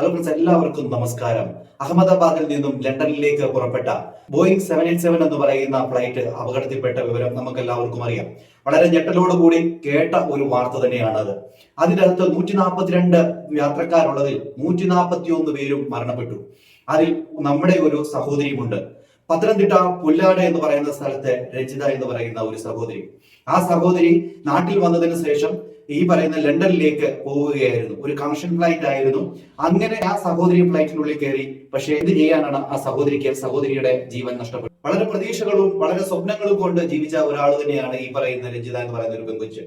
Hello friends, എല്ലാവർക്കും നമസ്കാരം. അഹമ്മദാബാദിൽ നിന്നും ലണ്ടനിലേക്ക് പുറപ്പെട്ട ബോയിങ് 787 എന്ന് പറയുന്ന ഫ്ലൈറ്റ് അപകടത്തിൽപ്പെട്ട വിവരം നമുക്ക് എല്ലാവർക്കും അറിയാം. വളരെ ഞെട്ടലോടുകൂടി കേട്ട ഒരു വാർത്ത തന്നെയാണത്. അതിനകത്ത് 142 യാത്രക്കാരുള്ളതിൽ 141 പേരും മരണപ്പെട്ടു. അതിൽ നമ്മുടെ ഒരു സഹോദരിയുമുണ്ട്. പത്തനംതിട്ട പുല്ലാട് എന്ന് പറയുന്ന സ്ഥലത്തെ രജിത എന്ന് പറയുന്ന ഒരു സഹോദരി. ആ സഹോദരി നാട്ടിൽ വന്നതിന് ശേഷം ഈ പറയുന്ന ലണ്ടനിലേക്ക് പോവുകയായിരുന്നു. ഒരു കണക്ഷൻ ഫ്ലൈറ്റ് ആയിരുന്നു. അങ്ങനെ ആ സഹോദരി ഫ്ലൈറ്റിനുള്ളിൽ കയറി. പക്ഷെ എന്ത് ചെയ്യാനാണ്, ആ സഹോദരിയുടെ ജീവൻ നഷ്ടപ്പെട്ടു. വളരെ പ്രതീക്ഷകളും വളരെ സ്വപ്നങ്ങളും കൊണ്ട് ജീവിച്ച ഒരാൾ തന്നെയാണ് ഈ പറയുന്ന രഞ്ജിത എന്ന് പറയുന്ന ഒരു പെൺകൊച്ച്.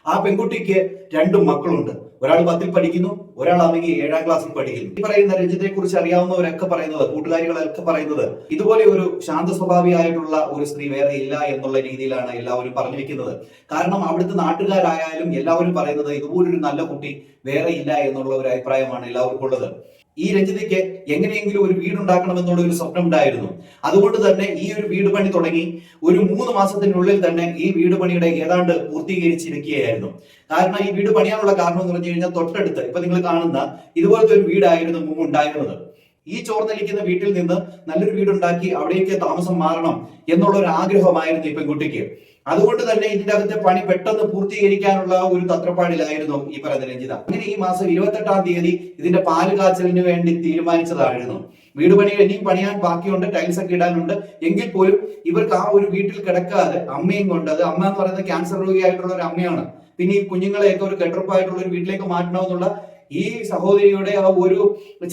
ആ പെൺകുട്ടിക്ക് 2 മക്കളുണ്ട്. ഒരാൾ 10ൽ പഠിക്കുന്നു, ഒരാൾ ആണെങ്കിൽ 7ാം ക്ലാസ്സിൽ പഠിക്കുന്നു. ഈ പറയുന്ന രഞ്ജിതയെ കുറിച്ച് അറിയാവുന്നവരൊക്കെ പറയുന്നത്, കൂട്ടുകാരികളൊക്കെ പറയുന്നത്, ഇതുപോലെ ഒരു ശാന്ത സ്വഭാവിയായിട്ടുള്ള ഒരു സ്ത്രീ വേറെ ഇല്ല എന്നുള്ള രീതിയിലാണ് എല്ലാവരും പറഞ്ഞു വെക്കുന്നത്. കാരണം അവിടുത്തെ നാട്ടുകാരായാലും എല്ലാവരും പറയുന്നത് ഇതുപോലൊരു നല്ല കുട്ടി വേറെ ഇല്ല എന്നുള്ള ഒരു അഭിപ്രായമാണ് എല്ലാവർക്കും ഉള്ളത്. ഈ രഞ്ജിതയ്ക്ക് എങ്ങനെയെങ്കിലും ഒരു വീടുണ്ടാക്കണം എന്നുള്ള ഒരു സ്വപ്നം ഉണ്ടായിരുന്നു. അതുകൊണ്ട് തന്നെ ഈ ഒരു വീട് പണി തുടങ്ങി ഒരു 3 മാസത്തിനുള്ളിൽ തന്നെ ഈ വീട് പണിയുടെ ഏതാണ്ട് പൂർത്തീകരിച്ചിരിക്കുകയായിരുന്നു. കാരണം ഈ വീട് പണിയാനുള്ള കാരണം എന്ന് പറഞ്ഞു കഴിഞ്ഞാൽ തൊട്ടടുത്ത് ഇപ്പൊ നിങ്ങൾ കാണുന്ന ഇതുപോലത്തെ ഒരു വീടായിരുന്നു മുമ്പ് ഉണ്ടായിരുന്നത്. ഈ ചോർന്നലിക്കുന്ന വീട്ടിൽ നിന്ന് നല്ലൊരു വീടുണ്ടാക്കി അവിടേക്ക് താമസം മാറണം എന്നുള്ള ഒരു ആഗ്രഹമായിരുന്നു ഈ പെൺകുട്ടിക്ക്. അതുകൊണ്ട് തന്നെ ഇതിന്റെ അകത്തെ പണി പെട്ടെന്ന് പൂർത്തീകരിക്കാനുള്ള ഒരു തത്രപ്പാടിലായിരുന്നു ഈ പറയുന്ന രഞ്ജിത. അങ്ങനെ ഈ മാസം 28-ാം തീയതി ഇതിന്റെ പാല് കാച്ചലിന് വേണ്ടി തീരുമാനിച്ചതായിരുന്നു. വീട് പണി ഇനിയും പണിയാൻ ബാക്കിയുണ്ട്, ടൈൽസ് ഒക്കെ ഇടാനുണ്ട്. എങ്കിൽ പോലും ഇവർക്ക് ആ ഒരു വീട്ടിൽ കിടക്കാതെ അമ്മയും കൊണ്ട്, അത് അമ്മ എന്ന് പറയുന്നത് ക്യാൻസർ രോഗിയായിട്ടുള്ള ഒരു അമ്മയാണ്, പിന്നെ ഈ കുഞ്ഞുങ്ങളെയൊക്കെ ഒരു കെട്ടുറപ്പായിട്ടുള്ള ഒരു വീട്ടിലേക്ക് മാറ്റണമെന്നുള്ള ഈ സഹോദരിയുടെ ആ ഒരു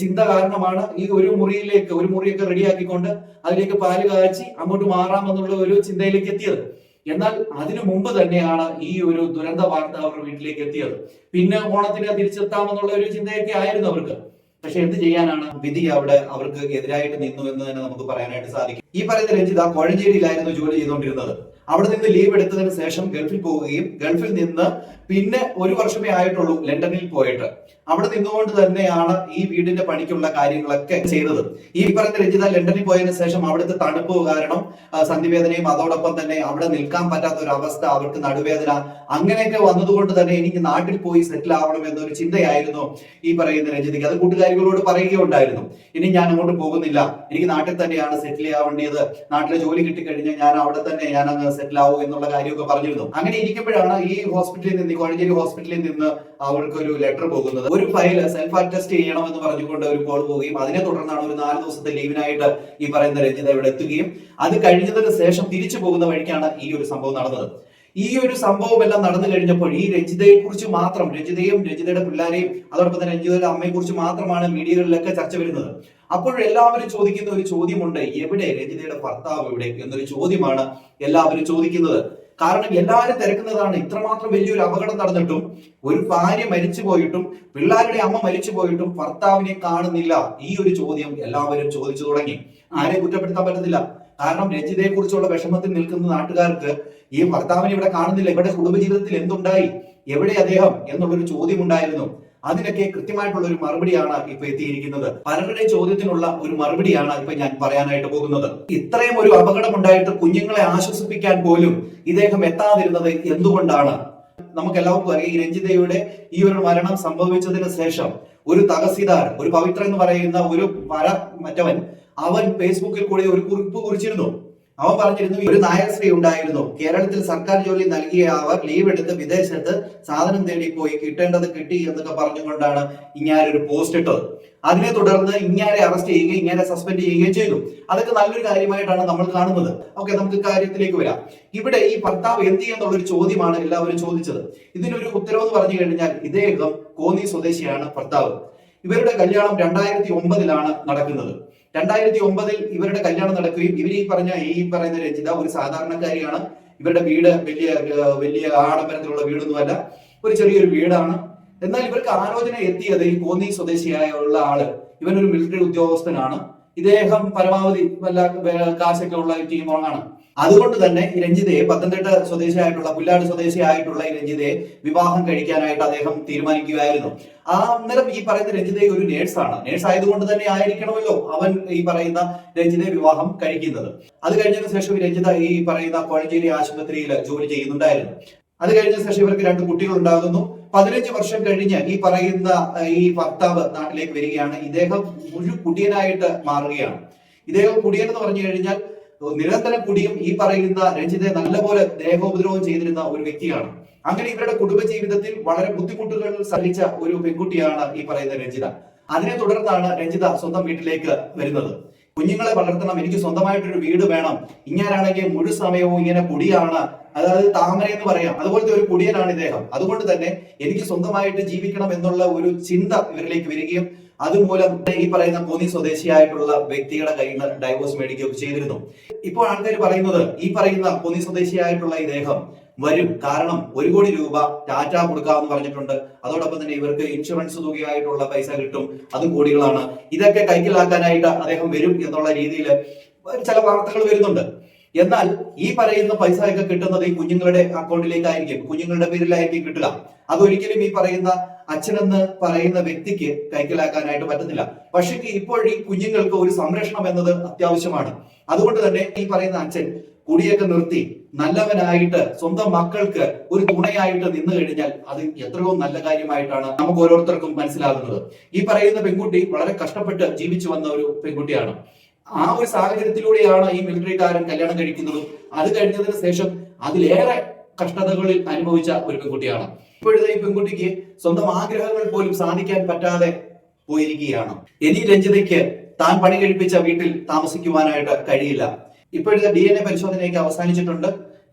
ചിന്ത കാരണമാണ് ഈ ഒരു മുറിയൊക്കെ റെഡിയാക്കിക്കൊണ്ട് അതിലേക്ക് പാല് കാച്ചി അങ്ങോട്ട് മാറാമെന്നുള്ള ഒരു ചിന്തയിലേക്ക് എത്തിയത്. എന്നാൽ അതിനു മുമ്പ് തന്നെയാണ് ഈ ഒരു ദുരന്ത വാർത്ത അവരുടെ വീട്ടിലേക്ക് എത്തിയത്. പിന്നെ ഓണത്തിന് തിരിച്ചെത്താമെന്നുള്ള ഒരു ചിന്തയൊക്കെ ആയിരുന്നു അവർക്ക്. പക്ഷെ എന്ത് ചെയ്യാനാണ്, വിധി അവിടെ അവർക്ക് എതിരായിട്ട് നിന്നു എന്ന് തന്നെ നമുക്ക് പറയാനായിട്ട് സാധിക്കും. ഈ പറയുന്ന രഞ്ജിത കോഴഞ്ചേരിയിലായിരുന്നു ജോലി ചെയ്തുകൊണ്ടിരുന്നത്. അവിടെ നിന്ന് ലീവ് എടുത്തതിന് ശേഷം ഗൾഫിൽ പോവുകയും ഗൾഫിൽ നിന്ന് പിന്നെ 1 വർഷമേ ആയിട്ടുള്ളൂ ലണ്ടനിൽ പോയിട്ട്. അവിടെ നിന്നുകൊണ്ട് തന്നെയാണ് ഈ വീടിന്റെ പണിക്കുള്ള കാര്യങ്ങളൊക്കെ ചെയ്തത്. ഈ പറയുന്ന രഞ്ജിത ലണ്ടനിൽ പോയതിനു ശേഷം അവിടുത്തെ തണുപ്പ് കാരണം സന്ധിവേദനയും അതോടൊപ്പം തന്നെ അവിടെ നിൽക്കാൻ പറ്റാത്ത ഒരു അവസ്ഥ, അവർക്ക് നടുവേദന, അങ്ങനെയൊക്കെ വന്നതുകൊണ്ട് തന്നെ എനിക്ക് നാട്ടിൽ പോയി സെറ്റിൽ ആവണം എന്നൊരു ചിന്തയായിരുന്നു ഈ പറയുന്ന രഞ്ജിതയ്ക്ക്. അത് കൂട്ടുകാരികളോട് പറയുകയുണ്ടായിരുന്നു, ഇനി ഞാൻ അങ്ങോട്ട് പോകുന്നില്ല, എനിക്ക് നാട്ടിൽ തന്നെയാണ് സെറ്റിൽ ആവേണ്ടത്, നാട്ടിലെ ജോലി കിട്ടിക്കഴിഞ്ഞാൽ ഞാൻ അവിടെ തന്നെ ഞാൻ അങ്ങ് സെറ്റിൽ ആവും എന്നുള്ള കാര്യമൊക്കെ പറഞ്ഞിരുന്നു. അങ്ങനെ ഇരിക്കുമ്പോഴാണ് ഈ ഹോസ്പിറ്റലിൽ നിന്ന്, കോഴഞ്ചേരി ഹോസ്പിറ്റലിൽ നിന്ന് അവർക്ക് ഒരു ലെറ്റർ പോകുന്നത്. ഒരു ഫയൽ സെൽഫ് അറ്റസ്റ്റ് ചെയ്യണമെന്ന് പറഞ്ഞുകൊണ്ട് ഒരു കോൾ പോവുകയും അതിനെ തുടർന്നാണ് ഒരു 4 ദിവസത്തെ ലീവിനായിട്ട് ഈ പറയുന്ന രഞ്ജിത ഇവിടെ എത്തുകയും അത് കഴിഞ്ഞതിന് ശേഷം തിരിച്ചു പോകുന്ന വഴിക്കാണ് ഈ ഒരു സംഭവം നടന്നത്. ഈ ഒരു സംഭവം എല്ലാം നടന്നു കഴിഞ്ഞപ്പോൾ ഈ രഞ്ജിതയെ കുറിച്ച് മാത്രം, രഞ്ജിതയും രഞ്ജിതയുടെ പിള്ളേരെയും അതോടൊപ്പം തന്നെ രഞ്ജിതയുടെ അമ്മയെ കുറിച്ച് മാത്രമാണ് മീഡിയകളിലൊക്കെ ചർച്ച വരുന്നത്. അപ്പോഴെല്ലാവരും ചോദിക്കുന്ന ഒരു ചോദ്യമുണ്ട്, എവിടെ രഞ്ജിതയുടെ ഭർത്താവ് എവിടെ എന്നൊരു ചോദ്യമാണ് എല്ലാവരും ചോദിക്കുന്നത്. കാരണം എല്ലാവരും തിരക്കുന്നതാണ്, ഇത്രമാത്രം വലിയൊരു അപകടം നടന്നിട്ടും, ഒരു ഭാര്യ മരിച്ചു പോയിട്ടും പിള്ളേരുടെ അമ്മ മരിച്ചു പോയിട്ടും ഭർത്താവിനെ കാണുന്നില്ല. ഈ ഒരു ചോദ്യം എല്ലാവരും ചോദിച്ചു തുടങ്ങി. ആരെയും കുറ്റപ്പെടുത്താൻ പറ്റത്തില്ല. കാരണം രഞ്ജിതയെ കുറിച്ചുള്ള വിഷമത്തിൽ നിൽക്കുന്ന നാട്ടുകാർക്ക് ഈ ഭർത്താവിനെ ഇവിടെ കാണുന്നില്ല, ഇവിടെ കുടുംബജീവിതത്തിൽ എന്തുണ്ടായി, എവിടെ അദ്ദേഹം എന്നുള്ളൊരു ചോദ്യം ഉണ്ടായിരുന്നു. അതിനൊക്കെ കൃത്യമായിട്ടുള്ള ഒരു മറുപടിയാണ് ഇപ്പൊ എത്തിയിരിക്കുന്നത്. പലരുടെ ചോദ്യത്തിനുള്ള ഒരു മറുപടിയാണ് ഇപ്പൊ ഞാൻ പറയാനായിട്ട് പോകുന്നത്. ഇത്രയും ഒരു അപകടം ഉണ്ടായിട്ട് കുഞ്ഞുങ്ങളെ ആശ്വസിപ്പിക്കാൻ പോലും ഇദ്ദേഹം എത്താതിരുന്നത് എന്തുകൊണ്ടാണ്? നമുക്ക് എല്ലാവർക്കും അറിയാം, ഈ രഞ്ജിതയുടെ ഈ ഒരു മരണം സംഭവിച്ചതിന് ശേഷം ഒരു തഹസീൽദാർ, ഒരു പവിത്ര എന്ന് പറയുന്ന ഒരു മറ്റവൻ, അവൻ ഫേസ്ബുക്കിൽ കൂടെ ഒരു കുറിപ്പ് കുറിച്ചിരുന്നു. അവൻ പറഞ്ഞിരുന്നു, ഒരു നായർ സ്ത്രീ ഉണ്ടായിരുന്നു, കേരളത്തിൽ സർക്കാർ ജോലി നൽകിയ അവർ ലീവ് എടുത്ത് വിദേശത്ത് സാധനം തേടി പോയി, കിട്ടേണ്ടത് കിട്ടി എന്നൊക്കെ പറഞ്ഞുകൊണ്ടാണ് ഇങ്ങനെ ഒരു പോസ്റ്റ് ഇട്ടത്. അതിനെ തുടർന്ന് ഇങ്ങനെ അറസ്റ്റ് ചെയ്യുകയും ഇങ്ങനെ സസ്പെൻഡ് ചെയ്യുകയും ചെയ്തു. അതൊക്കെ നല്ലൊരു കാര്യമായിട്ടാണ് നമ്മൾ കാണുന്നത്. ഓക്കെ, നമുക്ക് കാര്യത്തിലേക്ക് വരാം. ഇവിടെ ഈ ഭർത്താവ് എന്ത് ചെയ്യുന്നുള്ളൊരു ചോദ്യമാണ് എല്ലാവരും ചോദിച്ചത്. ഇതിനൊരു ഉത്തരവെന്ന് പറഞ്ഞു കഴിഞ്ഞാൽ, ഇദ്ദേഹം കോന്നി സ്വദേശിയാണ് ഭർത്താവ്. ഇവരുടെ കല്യാണം 2009-ലാണ് നടക്കുന്നത്. 2009-ൽ ഇവരുടെ കല്യാണം നടക്കുകയും ഇവർ ഈ പറയുന്ന രഞ്ജിത ഒരു സാധാരണക്കാരിയാണ്. ഇവരുടെ വീട് വലിയ ആഡംബരത്തിലുള്ള വീടൊന്നുമല്ല, ഒരു ചെറിയൊരു വീടാണ്. എന്നാൽ ഇവർക്ക് ആലോചന എത്തിയത് ഈ കോന്നി സ്വദേശിയായുള്ള ആള്, ഇവനൊരു മിലിറ്ററി ഉദ്യോഗസ്ഥനാണ്. ഇദ്ദേഹം പരമാവധി കാശൊക്കെ ഉള്ള ടീമാണ്. അതുകൊണ്ട് തന്നെ ഈ രഞ്ജിതയെ, പത്തനംതിട്ട സ്വദേശിയായിട്ടുള്ള പുല്ലാട് സ്വദേശിയായിട്ടുള്ള ഈ രഞ്ജിതയെ വിവാഹം കഴിക്കാനായിട്ട് അദ്ദേഹം തീരുമാനിക്കുകയായിരുന്നു. അന്നേരം ഈ പറയുന്ന രഞ്ജിതയെ ഒരു നേഴ്സാണ്. നേഴ്സ് ആയതുകൊണ്ട് തന്നെ ആയിരിക്കണമല്ലോ അവൻ ഈ പറയുന്ന രഞ്ജിതയെ വിവാഹം കഴിക്കുന്നത്. അത് കഴിഞ്ഞതിന് ശേഷം രഞ്ജിത ഈ പറയുന്ന കോഴഞ്ചേരി ആശുപത്രിയിൽ ജോലി ചെയ്യുന്നുണ്ടായിരുന്നു. അത് കഴിഞ്ഞ ശേഷം ഇവർക്ക് 2 കുട്ടികൾ ഉണ്ടാകുന്നു. 15 വർഷം കഴിഞ്ഞ് ഈ പറയുന്ന ഈ ഭർത്താവ് നാട്ടിലേക്ക് വരികയാണ്. ഇദ്ദേഹം കുടിയനായിട്ട് മാറുകയാണ്. ഇദ്ദേഹം കുടിയൻ എന്ന് പറഞ്ഞു കഴിഞ്ഞാൽ നിരന്തരം കുടിയും ഈ പറയുന്ന രഞ്ജിത്തെ നല്ലപോലെ ദേഹോപദ്രവം ചെയ്തിരുന്ന ഒരു വ്യക്തിയാണ്. അങ്ങനെ ഇവരുടെ കുടുംബജീവിതത്തിൽ വളരെ ബുദ്ധിമുട്ടുകൾ സഹിച്ച ഒരു പെൺകുട്ടിയാണ് ഈ പറയുന്ന രഞ്ജിത. അതിനെ തുടർന്നാണ് രഞ്ജിത സ്വന്തം വീട്ടിലേക്ക് വരുന്നത്. കുഞ്ഞുങ്ങളെ വളർത്തണം, എനിക്ക് സ്വന്തമായിട്ടൊരു വീട് വേണം, ഇങ്ങനാണെങ്കിൽ മുഴു സമയവും ഇങ്ങനെ കുടിയാണ്, അതായത് താമര എന്ന് പറയാം, അതുപോലത്തെ ഒരു കുടിയനാണ് ഇദ്ദേഹം. അതുകൊണ്ട് തന്നെ എനിക്ക് സ്വന്തമായിട്ട് ജീവിക്കണം എന്നുള്ള ഒരു ചിന്ത ഇവരിലേക്ക് വരികയും അതുമൂലം ഈ പറയുന്ന കോന്നി സ്വദേശിയായിട്ടുള്ള വ്യക്തിയുടെ കയ്യിൽ നിന്ന് ഡൈവോഴ്സ് മേടിക്കുകയൊക്കെ ചെയ്തിരുന്നു. ഇപ്പോൾ ആൾക്കാർ പറയുന്നത് ഈ പറയുന്ന കോന്നി സ്വദേശിയായിട്ടുള്ള ഇദ്ദേഹം വരും, കാരണം 1 കോടി രൂപ ടാറ്റ കൊടുക്കാമെന്ന് പറഞ്ഞിട്ടുണ്ട്. അതോടൊപ്പം തന്നെ ഇവർക്ക് ഇൻഷുറൻസ് തുകയായിട്ടുള്ള പൈസ കിട്ടും, അതും കോടികളാണ്. ഇതൊക്കെ കൈക്കലാക്കാനായിട്ട് അദ്ദേഹം വരും എന്നുള്ള രീതിയിൽ ചില വാർത്തകൾ വരുന്നുണ്ട്. എന്നാൽ ഈ പറയുന്ന പൈസ ഒക്കെ കിട്ടുന്നത് ഈ കുഞ്ഞുങ്ങളുടെ അക്കൗണ്ടിലേക്കായിരിക്കും, കുഞ്ഞുങ്ങളുടെ പേരിലായിരിക്കും കിട്ടുക. അതൊരിക്കലും ഈ പറയുന്ന അച്ഛനെന്ന് പറയുന്ന വ്യക്തിക്ക് കൈക്കലാക്കാനായിട്ട് പറ്റുന്നില്ല. പക്ഷേ ഇപ്പോൾ ഈ കുഞ്ഞുങ്ങൾക്ക് ഒരു സംരക്ഷണം എന്നത് അത്യാവശ്യമാണ്. അതുകൊണ്ട് തന്നെ ഈ പറയുന്ന അച്ഛൻ കുടിയൊക്കെ നിർത്തി നല്ലവനായിട്ട് സ്വന്തം മക്കൾക്ക് ഒരു തുണയായിട്ട് നിന്ന് കഴിഞ്ഞാൽ അത് എത്രയോ നല്ല കാര്യമായിട്ടാണ് നമുക്ക് ഓരോരുത്തർക്കും മനസ്സിലാകുന്നത്. ഈ പറയുന്ന പെൺകുട്ടി വളരെ കഷ്ടപ്പെട്ട് ജീവിച്ചു വന്ന ഒരു പെൺകുട്ടിയാണ്. ആ ഒരു സാഹചര്യത്തിലൂടെയാണ് ഈ മിലിറ്ററിക്കാരൻ കല്യാണം കഴിക്കുന്നതും അത് കഴിഞ്ഞതിന് ശേഷം അതിലേറെ കഷ്ടതകളിൽ അനുഭവിച്ച ഒരു പെൺകുട്ടിയാണ്. ഇപ്പോഴത്തെ ഈ പെൺകുട്ടിക്ക് സ്വന്തം ആഗ്രഹങ്ങൾ പോലും സാധിക്കാൻ പറ്റാതെ പോയിരിക്കുകയാണ്. ഇനി രഞ്ജിതയ്ക്ക് താൻ പണി കഴിപ്പിച്ച വീട്ടിൽ താമസിക്കുവാനായിട്ട് കഴിയില്ല. ഇപ്പോഴത്തെ DNA പരിശോധനയൊക്കെ അവസാനിച്ചിട്ടുണ്ട്.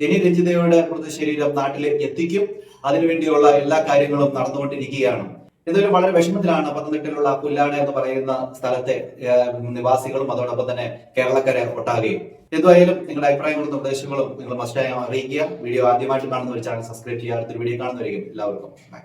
ഇനി രഞ്ജിതയുടെ മൃതശരീരം നാട്ടിൽ എത്തിക്കും. അതിനുവേണ്ടിയുള്ള എല്ലാ കാര്യങ്ങളും നടന്നുകൊണ്ടിരിക്കുകയാണ്. ഇതൊരു വളരെ വിഷമത്തിലാണ് പത്തനംതിട്ടയിലുള്ള പുല്ലാട് എന്ന് പറയുന്ന സ്ഥലത്തെ നിവാസികളും അതോടൊപ്പം തന്നെ കേരളക്കര ഒട്ടാകെയും. എന്തായാലും നിങ്ങളുടെ അഭിപ്രായങ്ങളും നിർദ്ദേശങ്ങളും നിങ്ങൾ മസ്റ്റായി അറിയിക്കുക. വീഡിയോ ആദ്യമായിട്ട് കാണുന്ന ഒരു ചാനൽ സബ്സ്ക്രൈബ് ചെയ്യുക. അടുത്തൊരു വീഡിയോ കാണുന്നവരെയും എല്ലാവർക്കും ബൈ.